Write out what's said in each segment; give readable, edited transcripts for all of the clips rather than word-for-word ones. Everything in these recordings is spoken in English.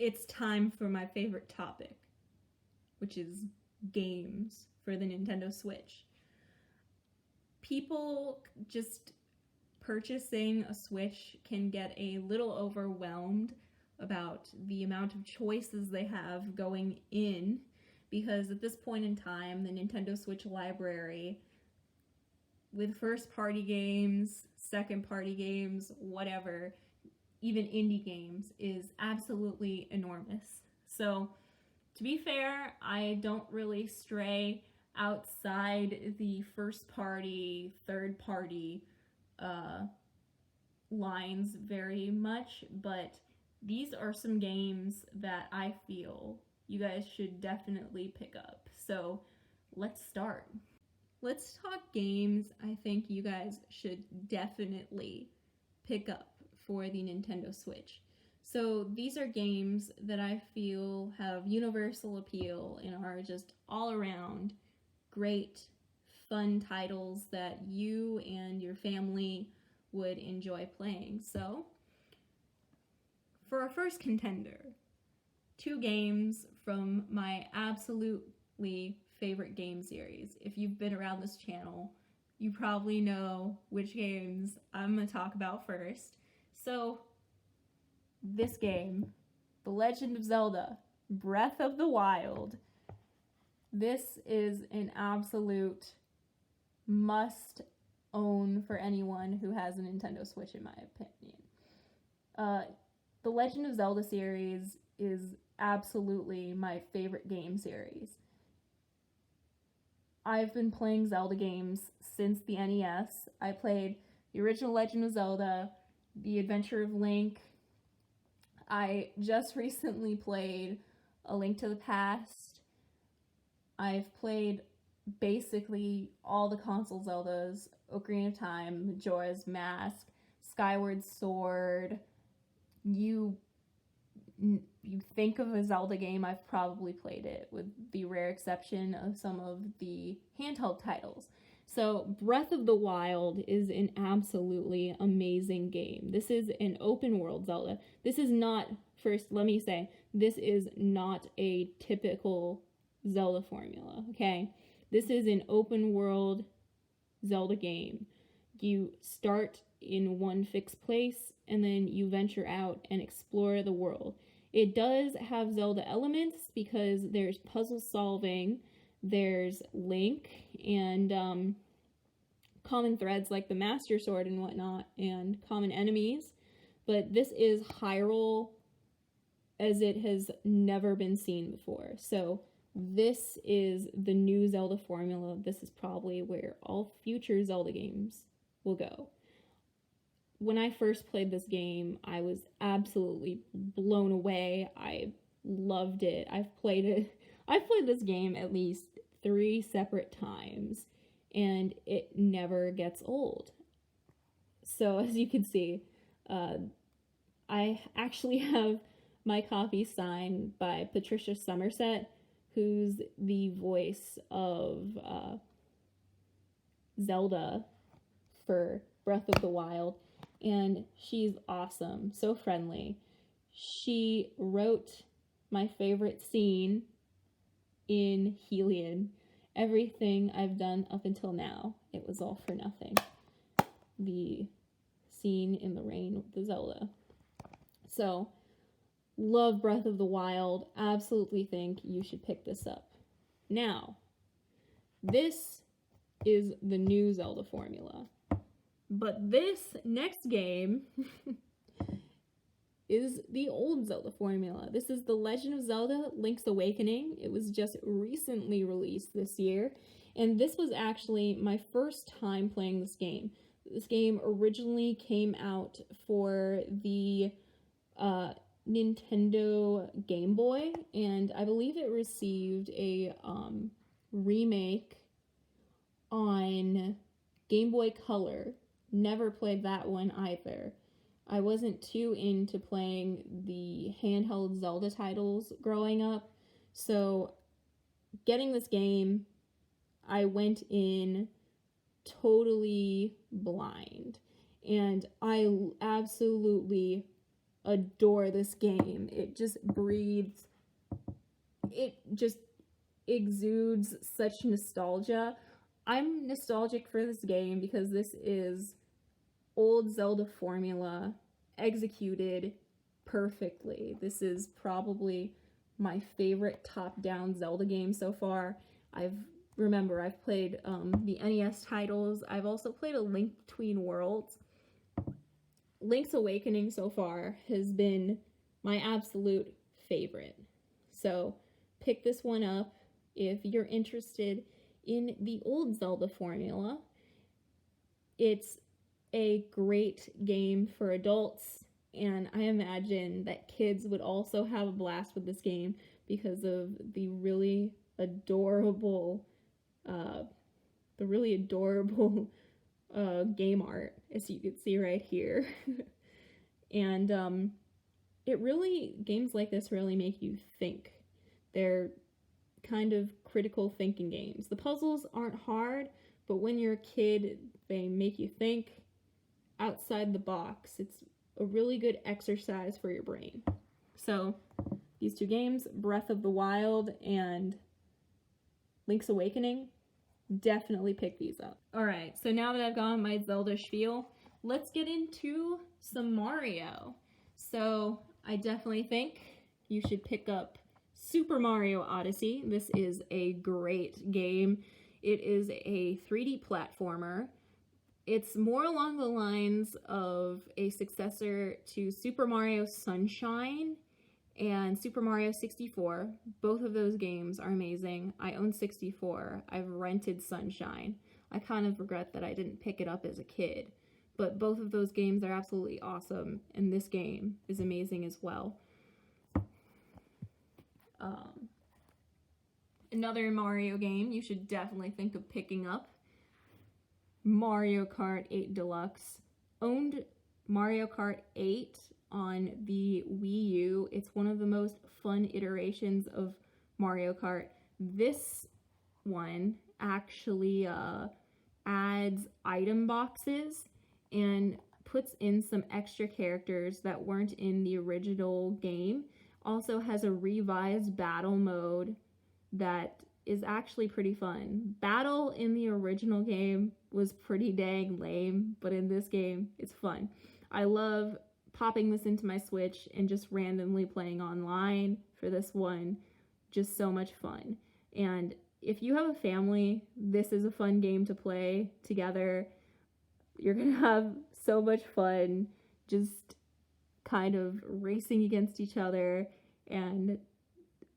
it's time for my favorite topic, which is games for the Nintendo Switch. People just purchasing a Switch can get a little overwhelmed about the amount of choices they have going in, because at this point in time, the Nintendo Switch library, with first-party games, second-party games, whatever, even indie games, is absolutely enormous. So, to be fair, I don't really stray outside the first-party, third-party lines very much, but these are some games that I feel you guys should definitely pick up. So, let's start. Let's talk games I think you guys should definitely pick up for the Nintendo Switch. So these are games that I feel have universal appeal and are just all around great, fun titles that you and your family would enjoy playing. So for our first contender, 2 games from my absolutely favorite game series. If you've been around this channel, you probably know which games I'm going to talk about first. So, this game, The Legend of Zelda, Breath of the Wild, this is an absolute must own for anyone who has a Nintendo Switch, in my opinion. The Legend of Zelda series is absolutely my favorite game series. I've been playing Zelda games since the NES. I played the original Legend of Zelda, The Adventure of Link. I just recently played A Link to the Past. I've played basically all the console Zeldas, Ocarina of Time, Majora's Mask, Skyward Sword. You think of a Zelda game, I've probably played it, with the rare exception of some of the handheld titles. So Breath of the Wild is an absolutely amazing game. This is an open world Zelda. This is not, first let me say, this is not a typical Zelda formula, okay? This is an open world Zelda game. You start in one fixed place and then you venture out and explore the world. It does have Zelda elements because there's puzzle solving, there's Link, and common threads like the Master Sword and whatnot, and common enemies. But this is Hyrule as it has never been seen before. So this is the new Zelda formula. This is probably where all future Zelda games will go. When I first played this game, I was absolutely blown away. I loved it. I've played this game at least 3 separate times, and it never gets old. So as you can see, I actually have my copy signed by Patricia Somerset, who's the voice of Zelda for Breath of the Wild. And she's awesome, so friendly. She wrote my favorite scene in Hylian. Everything I've done up until now, it was all for nothing. The scene in the rain with the Zelda. So, love Breath of the Wild. Absolutely think you should pick this up. Now, this is the new Zelda formula. But this next game is the old Zelda formula. This is The Legend of Zelda Link's Awakening. It was just recently released this year, and this was actually my first time playing this game. This game originally came out for the Nintendo Game Boy, and I believe it received a remake on Game Boy Color. Never played that one either. I wasn't too into playing the handheld Zelda titles growing up, so getting this game, I went in totally blind, and I absolutely adore this game. It just breathes, it just exudes such nostalgia. I'm nostalgic for this game because this is old Zelda formula executed perfectly. This is probably my favorite top-down Zelda game so far. I've played the NES titles. I've also played A Link Between Worlds. Link's Awakening so far has been my absolute favorite. So pick this one up if you're interested in the old Zelda formula. It's a great game for adults, and I imagine that kids would also have a blast with this game because of the really adorable game art, as you can see right here. And games like this really make you think. They're kind of critical thinking games. The puzzles aren't hard, but when you're a kid, they make you think outside the box. It's a really good exercise for your brain. So these two games, Breath of the Wild and Link's Awakening, definitely pick these up. Alright, so now that I've gone my Zelda spiel, let's get into some Mario. So I definitely think you should pick up Super Mario Odyssey. This is a great game. It is a 3D platformer. It's more along the lines of a successor to Super Mario Sunshine and Super Mario 64. Both of those games are amazing. I own 64. I've rented Sunshine. I kind of regret that I didn't pick it up as a kid. But both of those games are absolutely awesome, and this game is amazing as well. Another Mario game you should definitely think of picking up, Mario Kart 8 Deluxe. Owned Mario Kart 8 on the Wii U. It's one of the most fun iterations of Mario Kart. This one actually adds item boxes and puts in some extra characters that weren't in the original game. Also has a revised battle mode that is actually pretty fun. Battle in the original game was pretty dang lame, but in this game, it's fun. I love popping this into my Switch and just randomly playing online for this one. Just so much fun. And if you have a family, this is a fun game to play together. You're gonna have so much fun just kind of racing against each other. And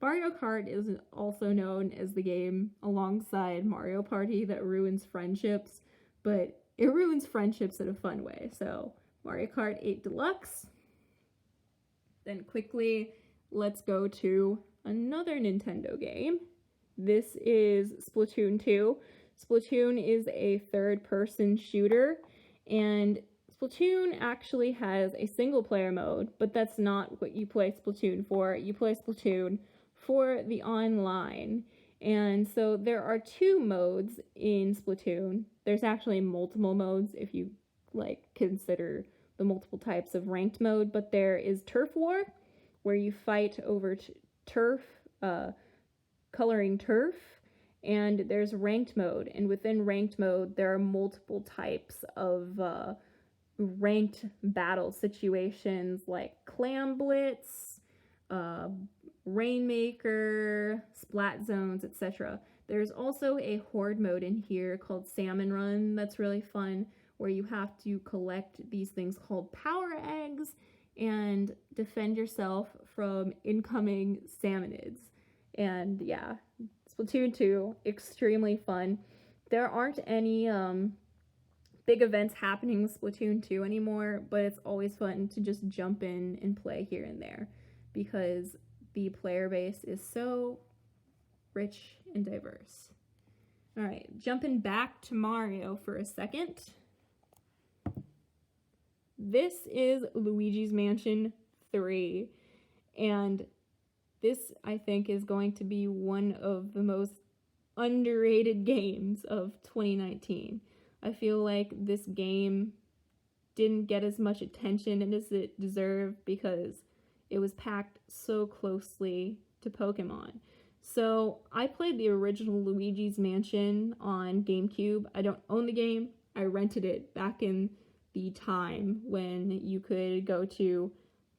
Mario Kart is also known as the game alongside Mario Party that ruins friendships, but it ruins friendships in a fun way. So Mario Kart 8 Deluxe. Then quickly, let's go to another Nintendo game. This is Splatoon 2. Splatoon is a third-person shooter, and Splatoon actually has a single-player mode, but that's not what you play Splatoon for. You play Splatoon for the online. And so there are two modes in Splatoon. There's actually multiple modes if you consider the multiple types of ranked mode, but there is Turf War, where you fight over turf, coloring turf, and there's ranked mode, and within ranked mode there are multiple types of ranked battle situations like Clam Blitz, Rainmaker, Splat Zones, etc. There's also a horde mode in here called Salmon Run that's really fun, where you have to collect these things called power eggs and defend yourself from incoming salmonids. And yeah, Splatoon 2, extremely fun. There aren't any big events happening with Splatoon 2 anymore, but it's always fun to just jump in and play here and there because the player base is so rich and diverse. All right, jumping back to Mario for a second. This is Luigi's Mansion 3, and this, I think, is going to be one of the most underrated games of 2019. I feel like this game didn't get as much attention as it deserved because it was packed so closely to Pokemon. So I played the original Luigi's Mansion on GameCube. I don't own the game. I rented it back in the time when you could go to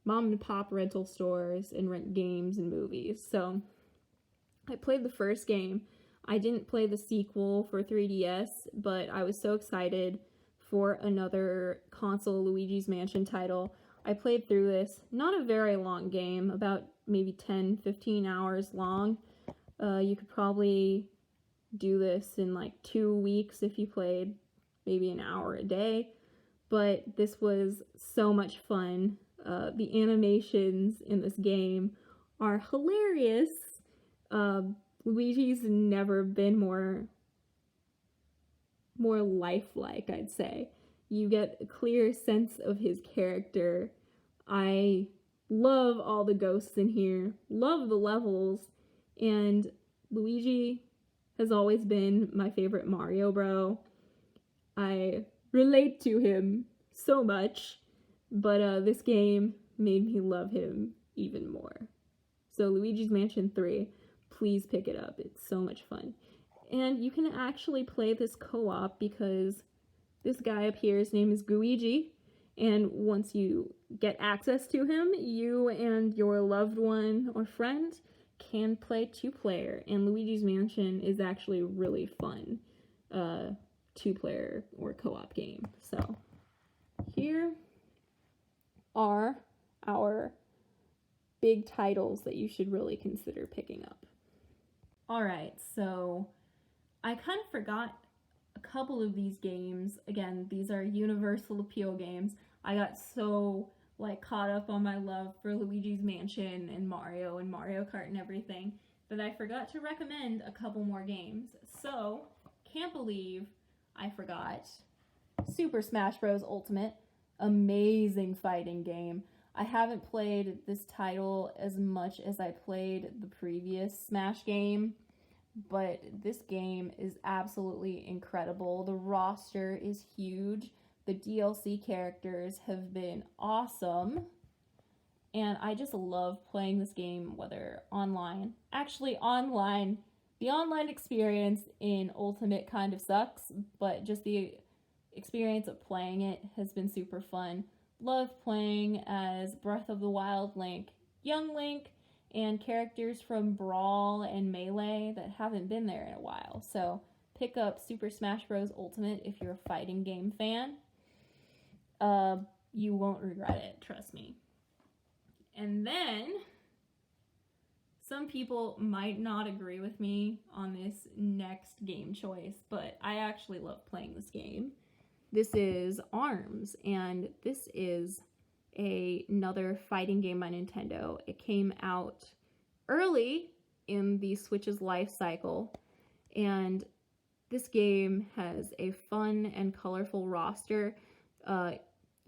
mom and pop rental stores and rent games and movies. So I played the first game. I didn't play the sequel for 3DS, but I was so excited for another console Luigi's Mansion title. I played through this, not a very long game, about maybe 10-15 hours long. You could probably do this in like 2 weeks if you played maybe an hour a day, but this was so much fun. The animations in this game are hilarious. Luigi's never been more lifelike, I'd say. You get a clear sense of his character. I love all the ghosts in here, love the levels, and Luigi has always been my favorite Mario bro. I relate to him so much, but this game made me love him even more. So Luigi's Mansion 3, please pick it up. It's so much fun. And you can actually play this co-op because this guy up here, his name is Guigi, and once you get access to him, you and your loved one or friend can play 2-player, and Luigi's Mansion is actually really fun 2-player or co-op game. So here are our big titles that you should really consider picking up. Alright, so I kind of forgot a couple of these games. Again, these are universal appeal games. I got so caught up on my love for Luigi's Mansion and Mario Kart and everything that I forgot to recommend a couple more games. So, can't believe I forgot Super Smash Bros. Ultimate. Amazing fighting game. I haven't played this title as much as I played the previous Smash game, but this game is absolutely incredible. The roster is huge. The DLC characters have been awesome. And I just love playing this game, whether online. Actually, online. The online experience in Ultimate kind of sucks, but just the experience of playing it has been super fun. Love playing as Breath of the Wild Link, Young Link, and characters from Brawl and Melee that haven't been there in a while. So pick up Super Smash Bros. Ultimate if you're a fighting game fan. You won't regret it, trust me. And then, some people might not agree with me on this next game choice, but I actually love playing this game. This is ARMS, and this is another fighting game by Nintendo. It came out early in the Switch's life cycle, and this game has a fun and colorful roster.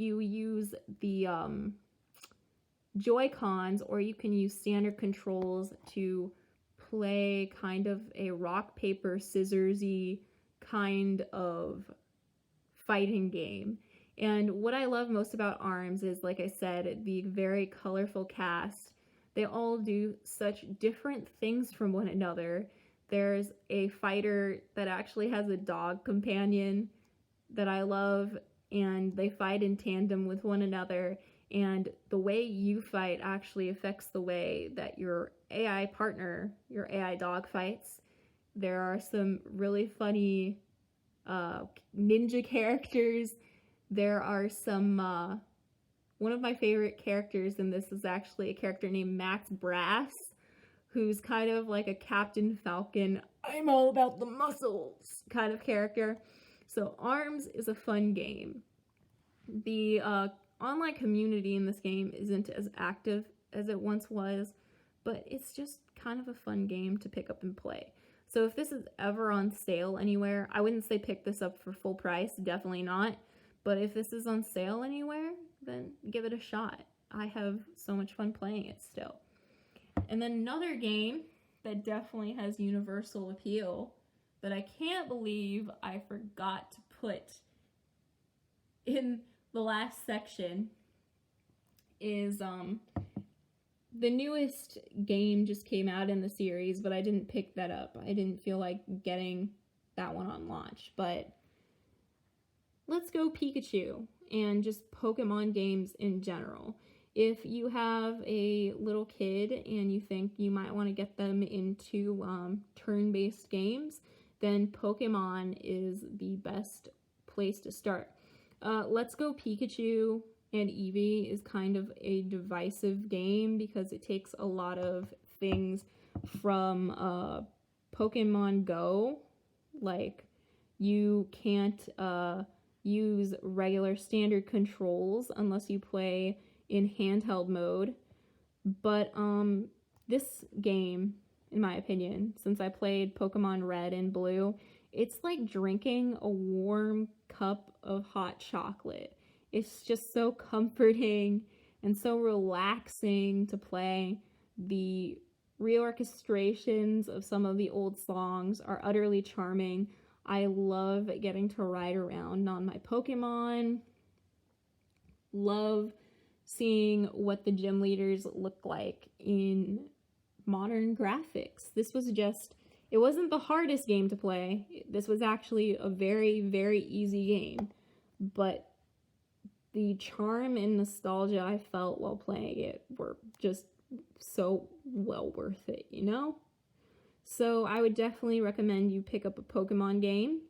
You use the Joy-Cons, or you can use standard controls to play kind of a rock, paper, scissors-y kind of fighting game. And what I love most about ARMS is, like I said, the very colorful cast. They all do such different things from one another. There's a fighter that actually has a dog companion that I love, and they fight in tandem with one another, and the way you fight actually affects the way that your AI partner, your AI dog, fights. There are some really funny ninja characters. There are some, one of my favorite characters in this is actually a character named Max Brass, who's kind of like a Captain Falcon, I'm all about the muscles kind of character. So ARMS is a fun game. The online community in this game isn't as active as it once was, but it's just kind of a fun game to pick up and play. So if this is ever on sale anywhere, I wouldn't say pick this up for full price, definitely not. But if this is on sale anywhere, then give it a shot. I have so much fun playing it still. And then another game that definitely has universal appeal that I can't believe I forgot to put in the last section is the newest game just came out in the series, but I didn't pick that up. I didn't feel like getting that one on launch, but Let's Go Pikachu and just Pokemon games in general. If you have a little kid and you think you might want to get them into turn-based games, then Pokemon is the best place to start. Let's Go Pikachu and Eevee is kind of a divisive game because it takes a lot of things from Pokemon Go. Like, you can't use regular standard controls unless you play in handheld mode. But this game, in my opinion, since I played Pokemon Red and Blue, it's like drinking a warm cup of hot chocolate. It's just so comforting and so relaxing to play. The reorchestrations of some of the old songs are utterly charming. I love getting to ride around on my Pokemon. Love seeing what the gym leaders look like in modern graphics. This was just, it wasn't the hardest game to play. This was actually a very, very easy game. But the charm and nostalgia I felt while playing it were just so well worth it, you know? So I would definitely recommend you pick up a Pokemon game,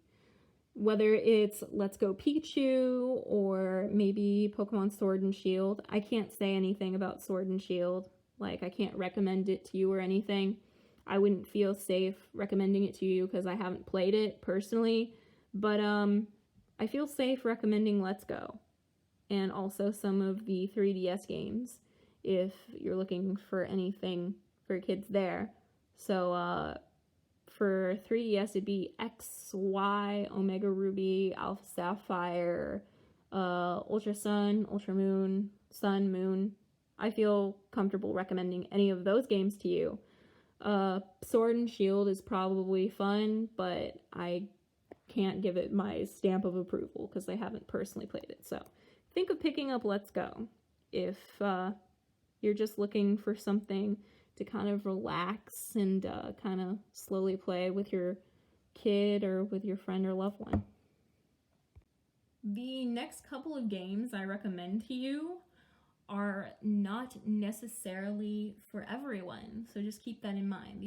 whether it's Let's Go Pikachu or maybe Pokemon Sword and Shield. I can't say anything about Sword and Shield. Like, I can't recommend it to you or anything. I wouldn't feel safe recommending it to you because I haven't played it personally. But I feel safe recommending Let's Go. And also some of the 3DS games if you're looking for anything for kids there. So for 3DS it'd be X, Y, Omega Ruby, Alpha Sapphire, Ultra Sun, Ultra Moon, Sun, Moon. I feel comfortable recommending any of those games to you. Sword and Shield is probably fun, but I can't give it my stamp of approval because I haven't personally played it. So think of picking up Let's Go if you're just looking for something to kind of relax and kind of slowly play with your kid or with your friend or loved one. The next couple of games I recommend to you are not necessarily for everyone, so just keep that in mind.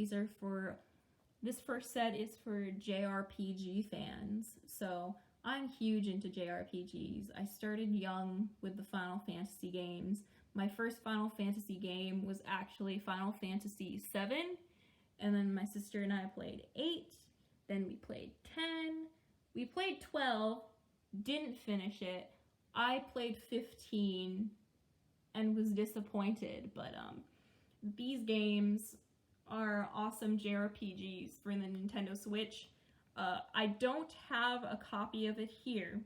This first set is for JRPG fans, so I'm huge into JRPGs. I started young with the Final Fantasy games. My first Final Fantasy game was actually Final Fantasy VII, and then my sister and I played 8, then we played 10, we played 12, didn't finish it. I played 15 and was disappointed, but these games are awesome JRPGs for the Nintendo Switch. I don't have a copy of it here,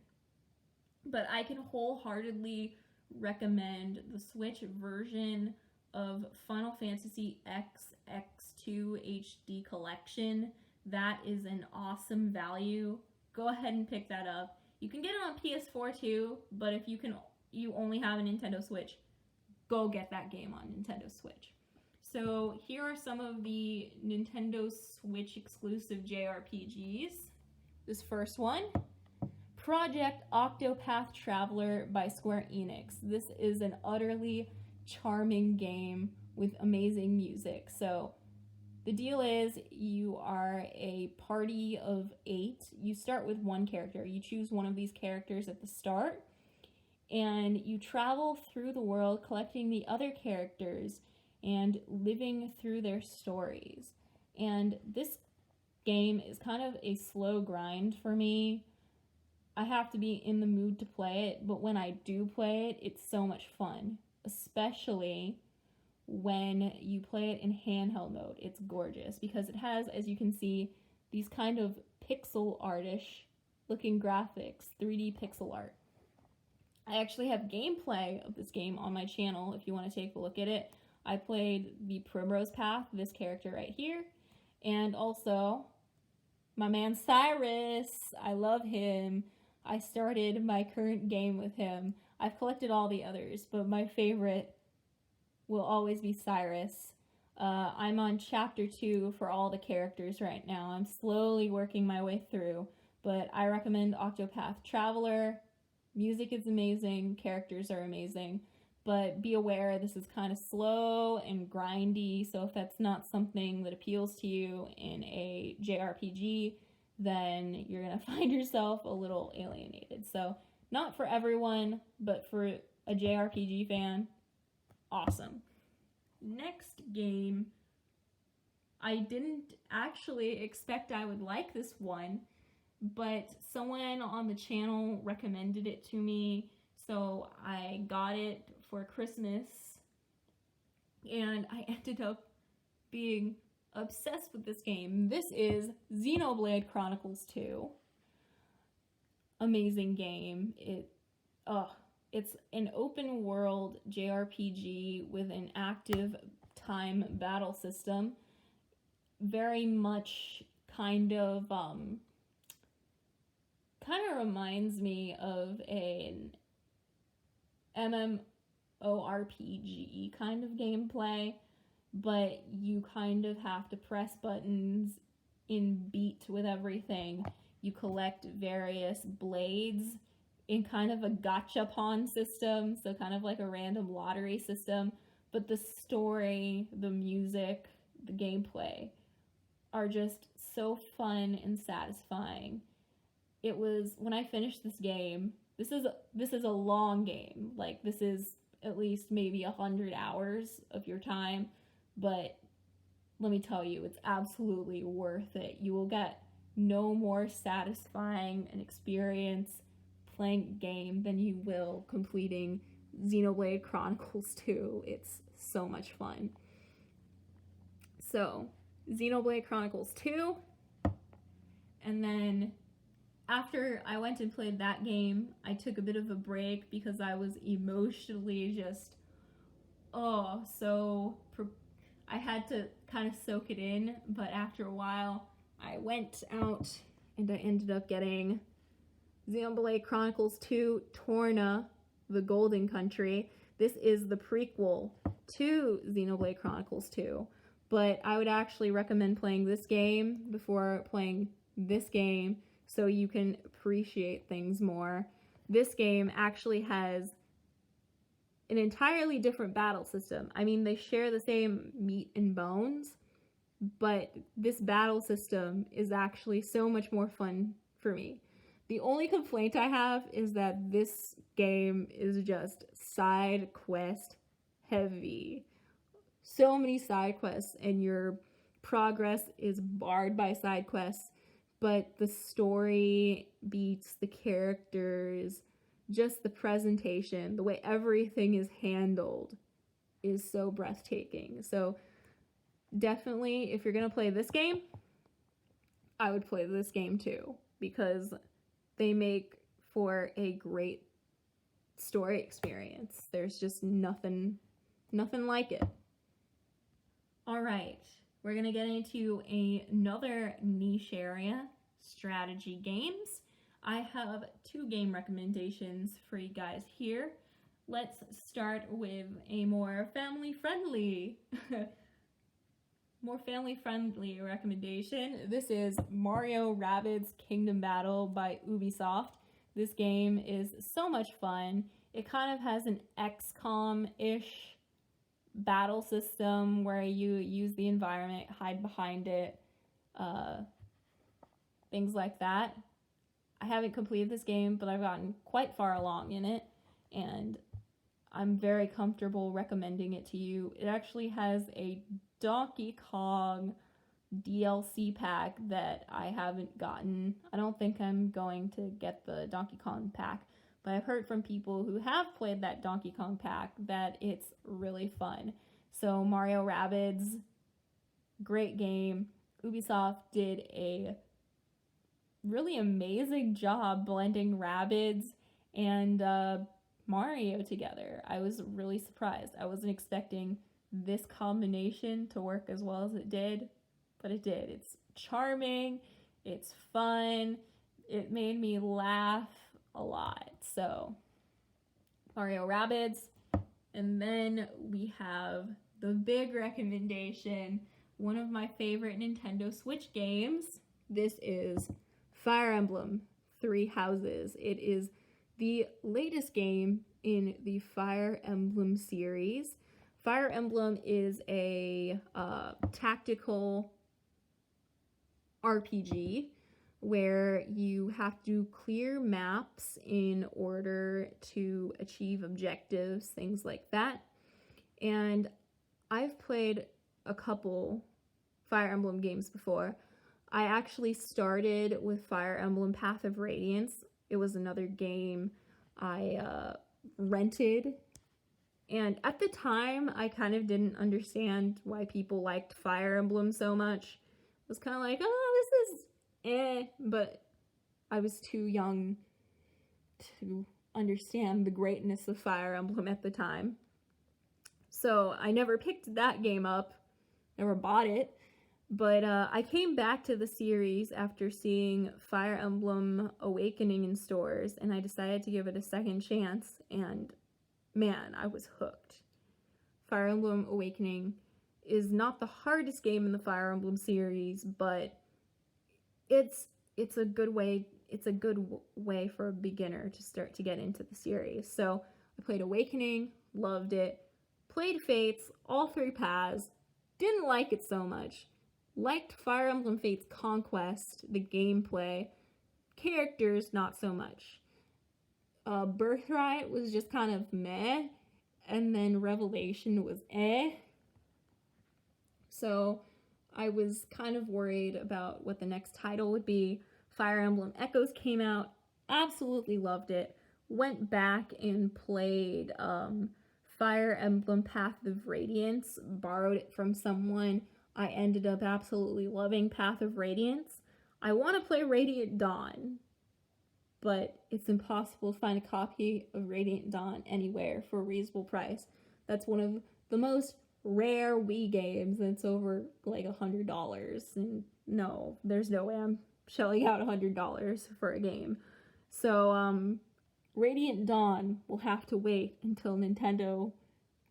but I can wholeheartedly recommend the Switch version of Final Fantasy X2 HD Collection. That is an awesome value. Go ahead and pick that up. You can get it on PS4 too, but if you only have a Nintendo Switch, go get that game on Nintendo Switch. So here are some of the Nintendo Switch exclusive JRPGs. This first one, Project Octopath Traveler by Square Enix. This is an utterly charming game with amazing music. So the deal is you are a party of 8. You start with one character. You choose one of these characters at the start, and you travel through the world collecting the other characters and living through their stories. And this game is kind of a slow grind for me. I have to be in the mood to play it, but when I do play it, it's so much fun, especially when you play it in handheld mode. It's gorgeous because it has, as you can see, these kind of pixel artish looking graphics, 3D pixel art. I actually have gameplay of this game on my channel if you want to take a look at it. I played the Primrose Path, this character right here, and also my man Cyrus. I love him. I started my current game with him. I've collected all the others, but my favorite will always be Cyrus. I'm on chapter 2 for all the characters right now. I'm slowly working my way through, but I recommend Octopath Traveler. Music is amazing, characters are amazing, but be aware this is kind of slow and grindy, so if that's not something that appeals to you in a JRPG, then you're going to find yourself a little alienated. So, not for everyone, but for a JRPG fan, awesome. Next game, I didn't actually expect I would like this one, but someone on the channel recommended it to me, so I got it for Christmas, and I ended up being obsessed with this game. This is Xenoblade Chronicles 2. Amazing game. It's an open world JRPG with an active time battle system. Very much kind of reminds me of an MMORPG kind of gameplay, but you kind of have to press buttons in beat with everything. You collect various blades in kind of a gachapon system, so kind of like a random lottery system, but the story, the music, the gameplay are just so fun and satisfying. It was, when I finished this game, this is a long game. Like, this is at least maybe 100 hours of your time, but let me tell you, it's absolutely worth it. You will get no more satisfying an experience playing a game than you will completing Xenoblade Chronicles 2. It's so much fun. So, Xenoblade Chronicles 2, and then after I went and played that game, I took a bit of a break because I was emotionally just, I had to kind of soak it in, but after a while, I went out and I ended up getting Xenoblade Chronicles 2 Torna-The Golden Country. This is the prequel to Xenoblade Chronicles 2, but I would actually recommend playing this game before playing this game so you can appreciate things more. This game actually has an entirely different battle system. I mean, they share the same meat and bones, but this battle system is actually so much more fun for me. The only complaint I have is that this game is just side quest heavy. So many side quests, and your progress is barred by side quests, but the story beats, the characters, just the presentation, the way everything is handled is so breathtaking. So definitely, if you're going to play this game, I would play this game too, because they make for a great story experience. There's just nothing like it. All right, we're going to get into another niche area, strategy games. I have 2 game recommendations for you guys here. Let's start with a more family-friendly recommendation. This is Mario Rabbids Kingdom Battle by Ubisoft. This game is so much fun. It kind of has an XCOM-ish battle system where you use the environment, hide behind it, things like that. I haven't completed this game, but I've gotten quite far along in it, and I'm very comfortable recommending it to you. It actually has a Donkey Kong DLC pack that I haven't gotten. I don't think I'm going to get the Donkey Kong pack, but I've heard from people who have played that Donkey Kong pack that it's really fun. So Mario Rabbids, great game. Ubisoft did a really amazing job blending Rabbids and Mario together. I was really surprised. I wasn't expecting this combination to work as well as it did, but it did. It's charming, it's fun, it made me laugh a lot. So Mario Rabbids. And then we have the big recommendation, one of my favorite Nintendo Switch games. This is Fire Emblem Three Houses. It is the latest game in the Fire Emblem series. Fire Emblem is a tactical RPG where you have to clear maps in order to achieve objectives, things like that. And I've played a couple Fire Emblem games before. I actually started with Fire Emblem Path of Radiance. It was another game I rented. And at the time, I kind of didn't understand why people liked Fire Emblem so much. It was kind of like, oh, this is but I was too young to understand the greatness of Fire Emblem at the time. So I never picked that game up, never bought it, but I came back to the series after seeing Fire Emblem Awakening in stores, and I decided to give it a second chance, and man, I was hooked. Fire Emblem Awakening is not the hardest game in the Fire Emblem series, but it's a good way for a beginner to start to get into the series. So I played Awakening, loved it, played Fates, all three paths, didn't like it so much. Liked Fire Emblem Fates Conquest, the gameplay, characters not so much. Birthright was just kind of meh, and then Revelation was So I was kind of worried about what the next title would be. Fire Emblem Echoes came out, absolutely loved it. Went back and played Fire Emblem Path of Radiance, borrowed it from someone. I ended up absolutely loving Path of Radiance. I want to play Radiant Dawn, but it's impossible to find a copy of Radiant Dawn anywhere for a reasonable price. That's one of the most rare Wii games, and it's over like $100, and no, there's no way I'm shelling out $100 for a game. So Radiant Dawn will have to wait until Nintendo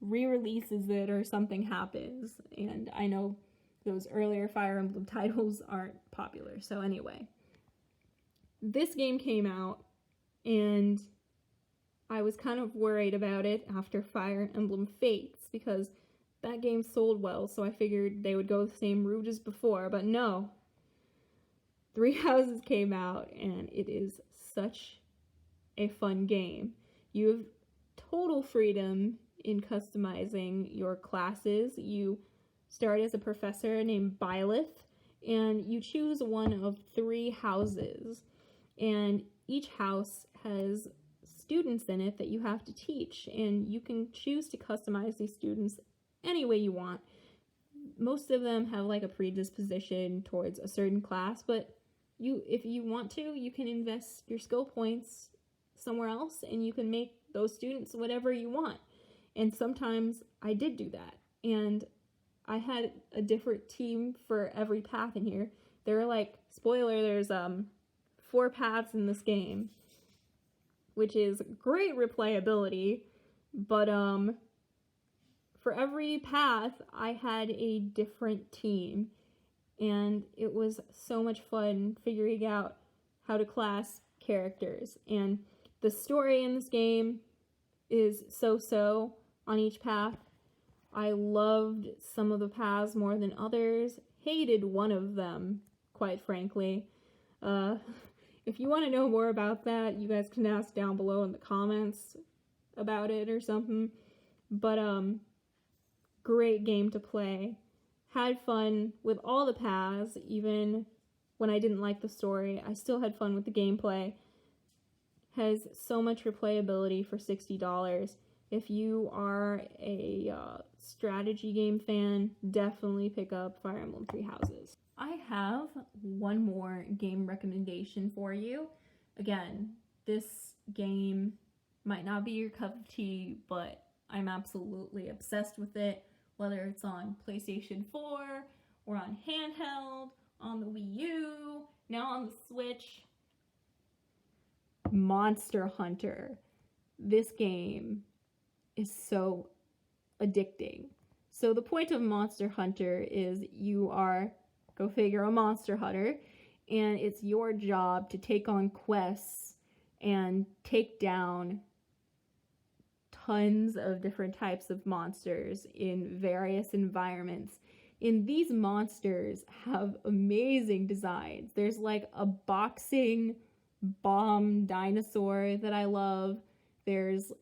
re-releases it or something happens, and I know those earlier Fire Emblem titles aren't popular. So anyway, this game came out, and I was kind of worried about it after Fire Emblem Fates, because that game sold well, so I figured they would go the same route as before, but no. Three Houses came out, and it is such a fun game. You have total freedom in customizing your classes. You start as a professor named Byleth, and you choose one of three houses, and each house has students in it that you have to teach, and you can choose to customize these students any way you want. Most of them have like a predisposition towards a certain class, but if you want to, you can invest your skill points somewhere else, and you can make those students whatever you want. And sometimes I did do that, and I had a different team for every path in here. There are like, spoiler, there's 4 paths in this game, which is great replayability, but for every path I had a different team, and it was so much fun figuring out how to class characters. And the story in this game is so-so on each path. I loved some of the paths more than others, hated one of them, quite frankly. If you want to know more about that, you guys can ask down below in the comments about it or something. But great game to play. Had fun with all the paths, even when I didn't like the story. I still had fun with the gameplay. Has so much replayability for $60. If you are a strategy game fan, definitely pick up Fire Emblem Three Houses. I have one more game recommendation for you. Again, this game might not be your cup of tea, but I'm absolutely obsessed with it, whether it's on PlayStation 4 or on handheld, on the Wii U, now on the Switch. Monster Hunter. this game is so addicting. So the point of Monster Hunter is you are, go figure, a monster hunter, and it's your job to take on quests and take down tons of different types of monsters in various environments. And these monsters have amazing designs. There's like a boxing bomb dinosaur that I love. There's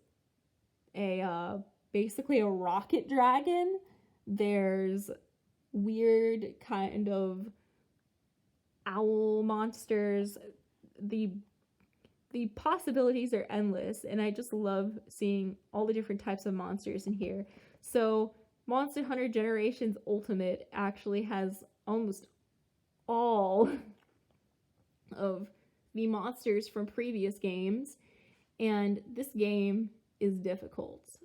a basically a rocket dragon. There's weird kind of owl monsters. The possibilities are endless, and I just love seeing all the different types of monsters in here. So Monster Hunter Generations Ultimate actually has almost all of the monsters from previous games, and this game is difficult.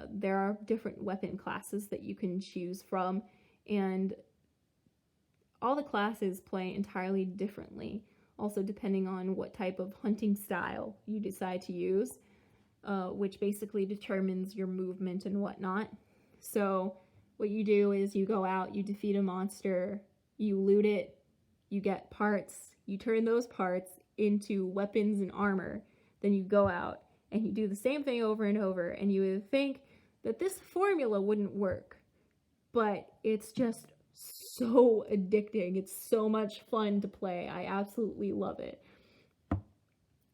There are different weapon classes that you can choose from, and all the classes play entirely differently, also depending on what type of hunting style you decide to use, which basically determines your movement and whatnot. So what you do is you go out, you defeat a monster, you loot it, you get parts, you turn those parts into weapons and armor, then you go out and you do the same thing over and over, and you would think that this formula wouldn't work, but it's just so addicting. It's so much fun to play. I absolutely love it.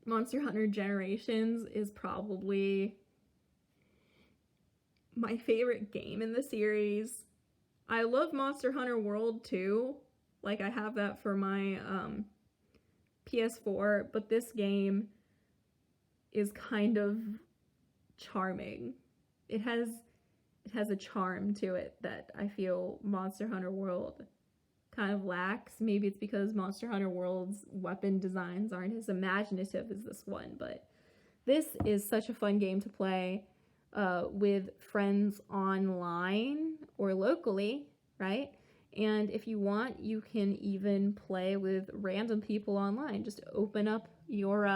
Monster Hunter Generations is probably my favorite game in the series. I love Monster Hunter World too. Like, I have that for my PS4, but this game is kind of charming. It has a charm to it that I feel Monster Hunter World kind of lacks. Maybe it's because Monster Hunter World's weapon designs aren't as imaginative as this one, but this is such a fun game to play with friends online or locally, right? And if you want, you can even play with random people online. Just open up your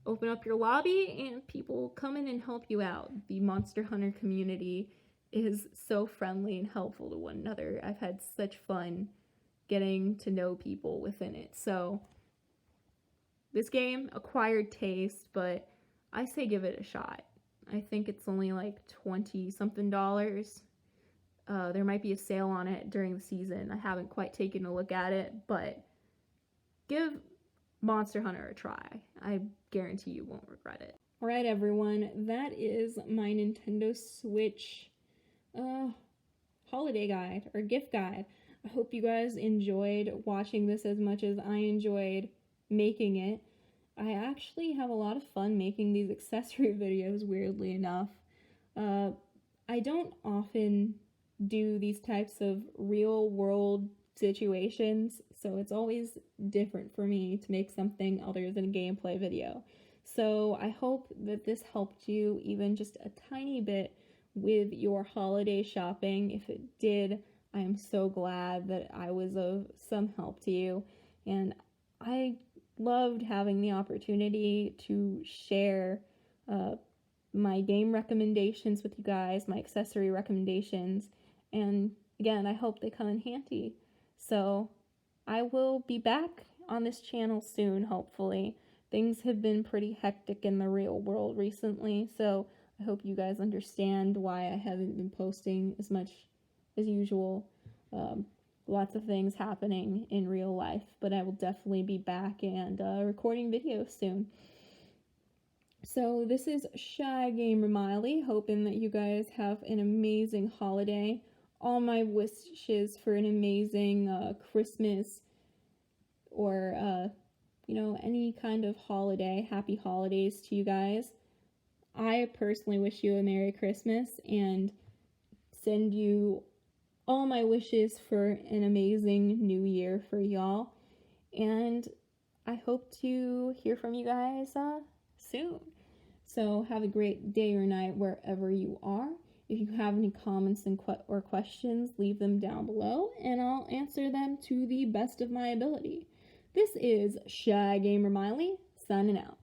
lobby and people come in and help you out. The Monster Hunter community is so friendly and helpful to one another. I've had such fun getting to know people within it. So this game, acquired taste, but I say give it a shot. I think it's only like $20-something. There might be a sale on it during the season. I haven't quite taken a look at it, but give Monster Hunter a try. I guarantee you won't regret it. Alright everyone, that is my Nintendo Switch holiday guide or gift guide. I hope you guys enjoyed watching this as much as I enjoyed making it. I actually have a lot of fun making these accessory videos, weirdly enough. I don't often do these types of real world situations, so it's always different for me to make something other than a gameplay video. So I hope that this helped you even just a tiny bit with your holiday shopping. If it did, I am so glad that I was of some help to you, and I loved having the opportunity to share my game recommendations with you guys, my accessory recommendations, and again, I hope they come in handy. So I will be back on this channel soon, hopefully. Things have been pretty hectic in the real world recently, so I hope you guys understand why I haven't been posting as much as usual. Lots of things happening in real life, but I will definitely be back and recording videos soon. So this is ShyGamerMaile, hoping that you guys have an amazing holiday. All my wishes for an amazing Christmas or, you know, any kind of holiday. Happy holidays to you guys. I personally wish you a Merry Christmas and send you all my wishes for an amazing new year for y'all. And I hope to hear from you guys soon. So have a great day or night wherever you are. If you have any comments or questions, leave them down below, and I'll answer them to the best of my ability. This is ShyGamerMaile, signing out.